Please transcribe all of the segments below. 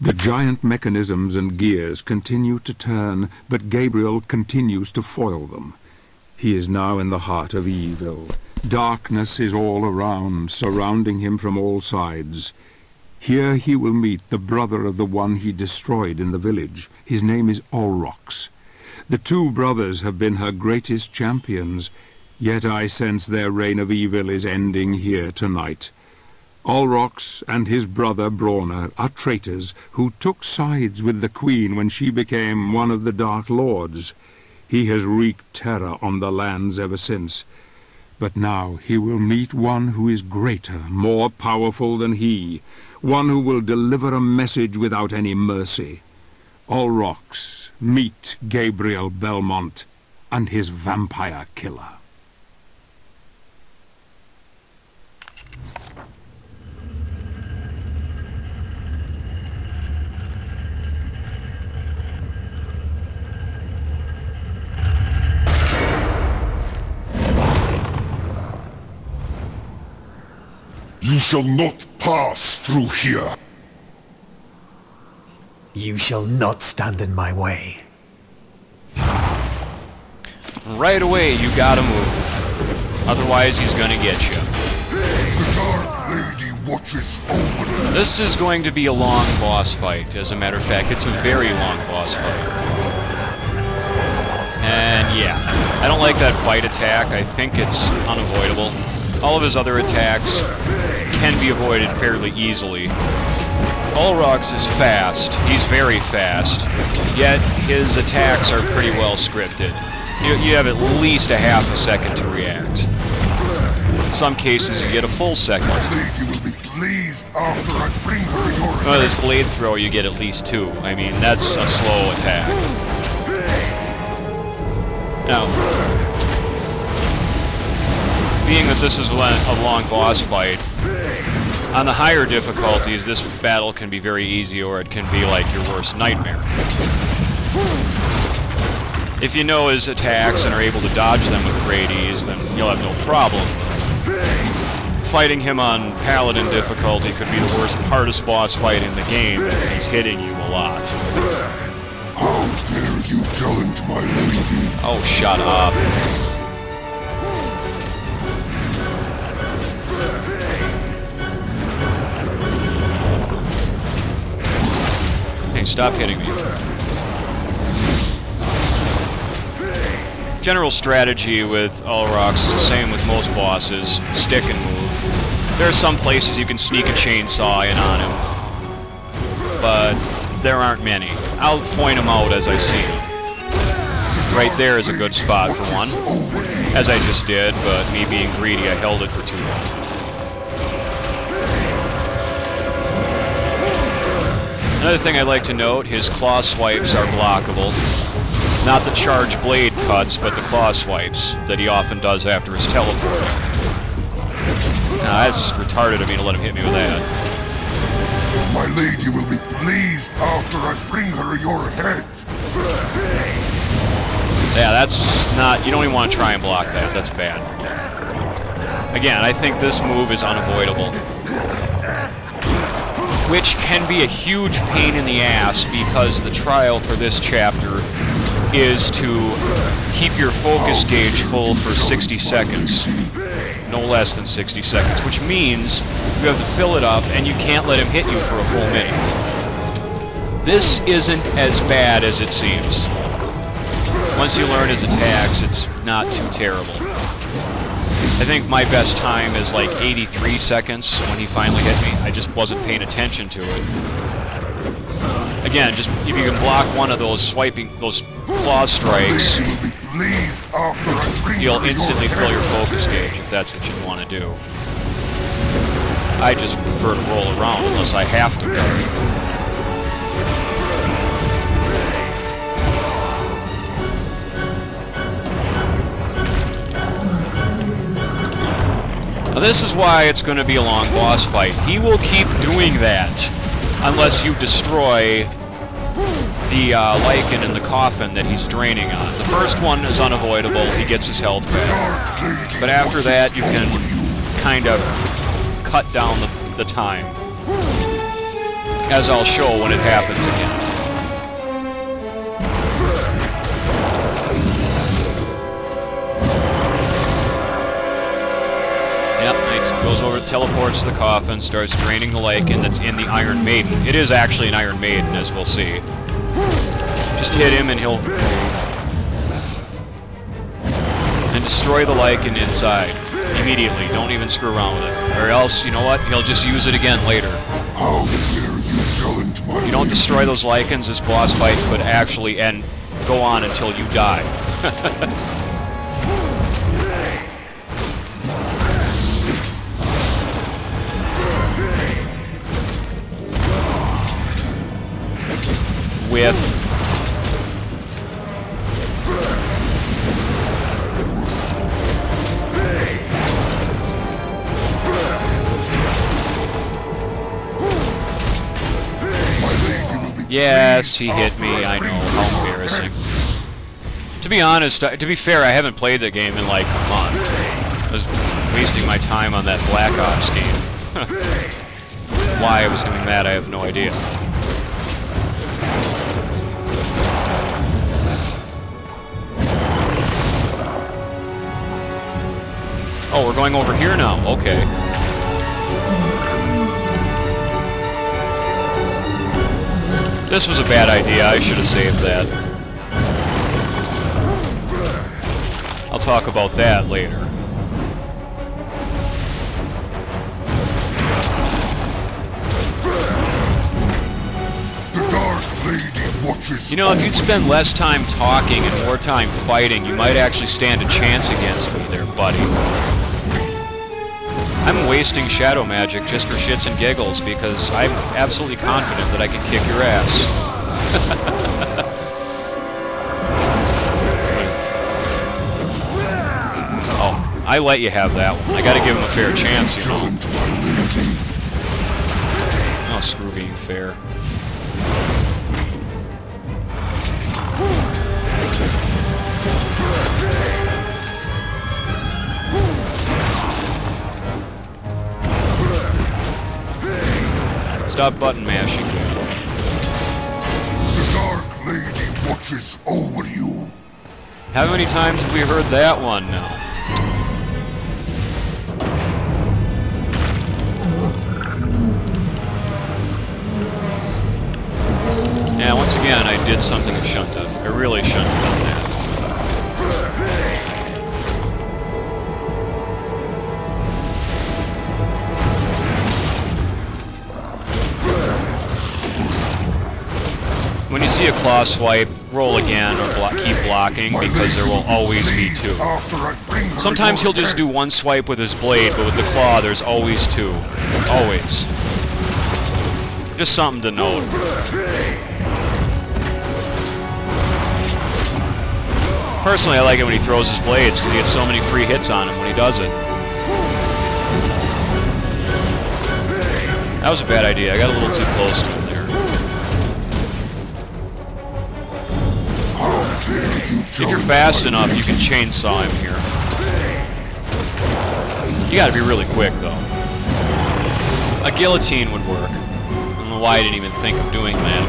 The giant mechanisms and gears continue to turn, but Gabriel continues to foil them. He is now in the heart of evil. Darkness is all around, surrounding him from all sides. Here he will meet the brother of the one he destroyed in the village. His name is Olrox. The two brothers have been her greatest champions, yet I sense their reign of evil is ending here tonight. Olrox and his brother Brawner are traitors who took sides with the Queen when she became one of the Dark Lords. He has wreaked terror on the lands ever since. But now he will meet one who is greater, more powerful than he, one who will deliver a message without any mercy. Olrox, meet Gabriel Belmont and his vampire killer. You shall not pass through here. You shall not stand in my way. Right away, you gotta move. Otherwise, he's gonna get you. The Dark Lady watches over them. This is going to be a long boss fight. As a matter of fact, it's a very long boss fight. And yeah, I don't like that bite attack. I think it's unavoidable. All of his other attacks can be avoided fairly easily. Olrox is fast. He's very fast. Yet his attacks are pretty well scripted. You have at least a half a second to react. In some cases, you get a full second. My lady will be pleased after I bring her your Well, this blade throw, you get at least two. I mean, that's a slow attack. Now, being that this is a long boss fight, on the higher difficulties, this battle can be very easy, or it can be like your worst nightmare. If you know his attacks and are able to dodge them with great ease, then you'll have no problem. Fighting him on Paladin difficulty could be the worst and hardest boss fight in the game, and he's hitting you a lot. How dare you challenge my lady? Oh, shut up. Hey, stop hitting me. General strategy with Olrox is the same with most bosses. Stick and move. There are some places you can sneak a chainsaw in on him, but there aren't many. I'll point them out as I see them. Right there is a good spot for one, as I just did, but me being greedy, I held it for too long. Another thing I'd like to note, his claw swipes are blockable. Not the charge blade cuts, but the claw swipes that he often does after his teleport. Now, that's retarded of me to let him hit me with that. My lady will be pleased after I bring her your head. Yeah, that's not... You don't even want to try and block that. That's bad. Again, I think this move is unavoidable. Which can be a huge pain in the ass, because the trial for this chapter is to keep your focus gauge full for 60 seconds. No less than 60 seconds, which means you have to fill it up and you can't let him hit you for a full minute. This isn't as bad as it seems. Once you learn his attacks, it's not too terrible. I think my best time is like 83 seconds when he finally hit me. I just wasn't paying attention to it. Again, just if you can block one of those those claw strikes, you'll instantly fill your focus gauge if that's what you want to do. I just prefer to roll around unless I have to go. Now this is why it's going to be a long boss fight. He will keep doing that unless you destroy the lichen in the coffin that he's draining on. The first one is unavoidable, he gets his health back. But after that, you can kind of cut down the time. as I'll show when it happens again. Yep, Knight goes over, teleports to the coffin, starts draining the lichen that's in the Iron Maiden. It is actually an Iron Maiden, as we'll see. Just hit him and he'll move. And destroy the lichen inside. Immediately. Don't even screw around with it. Or else, you know what? He'll just use it again later. How dare you challenge my If you don't destroy those lichens, this boss fight could actually go on until you die. With yes, he hit me. I know. How embarrassing. To be honest, to be fair, I haven't played the game in like a month. I was wasting my time on that Black Ops game. Why I was doing that, I have no idea. Oh, we're going over here now. Okay. This was a bad idea. I should have saved that. I'll talk about that later. The Dark Lady watches. You know, if you'd spend less time talking and more time fighting, you might actually stand a chance against me there, buddy. I'm wasting shadow magic just for shits and giggles because I'm absolutely confident that I can kick your ass. Oh, I let you have that one. I gotta give him a fair chance, you know. Oh, screw being fair. Stop button mashing. The Dark Lady watches over you. How many times have we heard that one now? Yeah, once again, I did something I shouldn't have. I really shouldn't have done that. When you see a claw swipe, roll again or keep blocking because there will always be two. Sometimes he'll just do one swipe with his blade, but with the claw there's always two. Always. Just something to note. Personally, I like it when he throws his blades because he gets so many free hits on him when he does it. That was a bad idea. I got a little too close to him there. If you're fast enough, you can chainsaw him here. You gotta be really quick, though. A guillotine would work. I don't know why I didn't even think of doing that.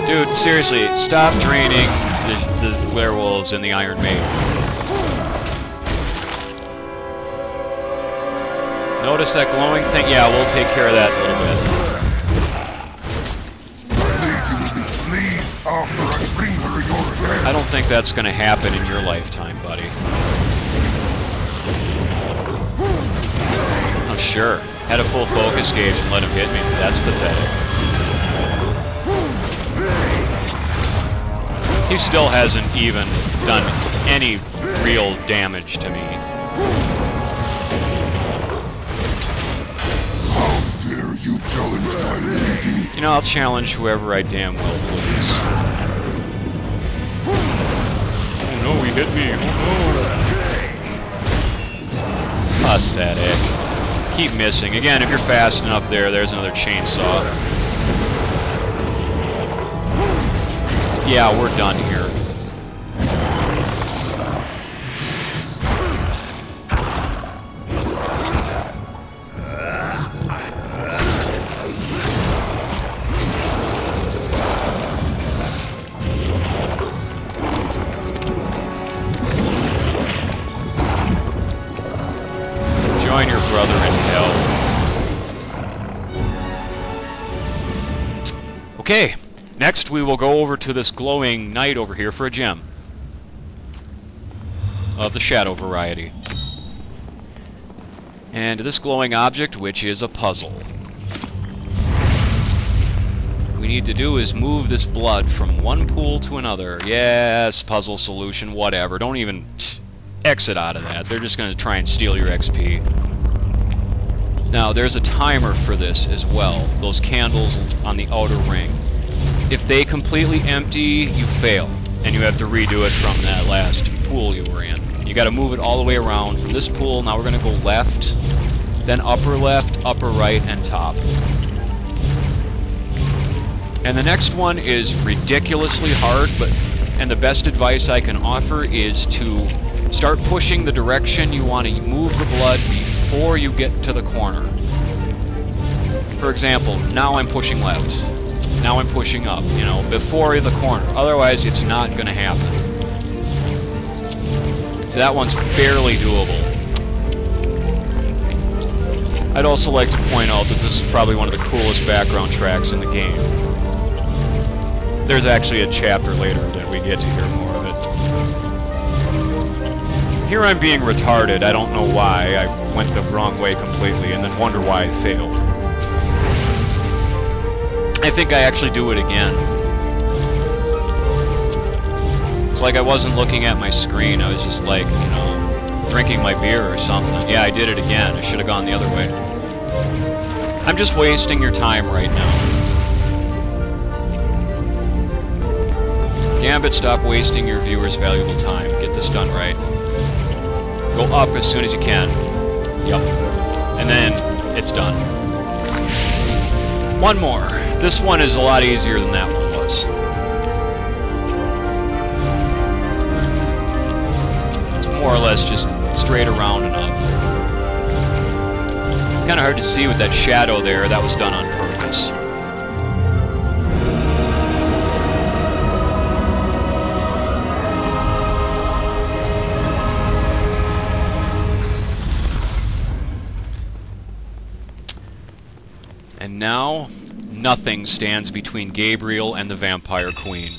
Dude, seriously, stop draining the werewolves and the Iron Maiden. Notice that glowing thing? Yeah, we'll take care of that in a little bit. After I bring her your head. I don't think that's going to happen in your lifetime, buddy. Oh, sure. Had a full focus gauge and let him hit me. That's pathetic. He still hasn't even done any real damage to me. How dare you challenge my lady? You know, I'll challenge whoever I damn well please. Oh no, he hit me. Oh no. Pathetic. Keep missing. Again, if you're fast enough there's another chainsaw. Yeah, we're done here. join your brother in hell. Okay, next we will go over to this glowing knight over here for a gem. Of the shadow variety. And this glowing object, which is a puzzle. What we need to do is move this blood from one pool to another. Yes, puzzle solution, whatever. Don't even exit out of that. They're just going to try and steal your XP. Now, there's a timer for this as well. Those candles on the outer ring. If they completely empty, you fail. And you have to redo it from that last pool you were in. You got to move it all the way around from this pool. Now we're going to go left, then upper left, upper right, and top. And the next one is ridiculously hard, and the best advice I can offer is to start pushing the direction you want to move the blood before you get to the corner. For example, now I'm pushing left. Now I'm pushing up, you know, before the corner. Otherwise, it's not going to happen. So that one's barely doable. I'd also like to point out that this is probably one of the coolest background tracks in the game. There's actually a chapter later that we get to hear more of it. Here I'm being retarded. I don't know why. I went the wrong way completely and then wonder why I failed. I think I actually do it again. It's like I wasn't looking at my screen. I was just like, you know, drinking my beer or something. Yeah, I did it again. I should have gone the other way. I'm just wasting your time right now. Gambit, stop wasting your viewers' valuable time. Get this done right. Go up as soon as you can. Yep. And then it's done. One more. This one is a lot easier than that one was. It's more or less just straight around and up. Kind of hard to see with that shadow there. That was done on purpose. And now, nothing stands between Gabriel and the Vampire Queen.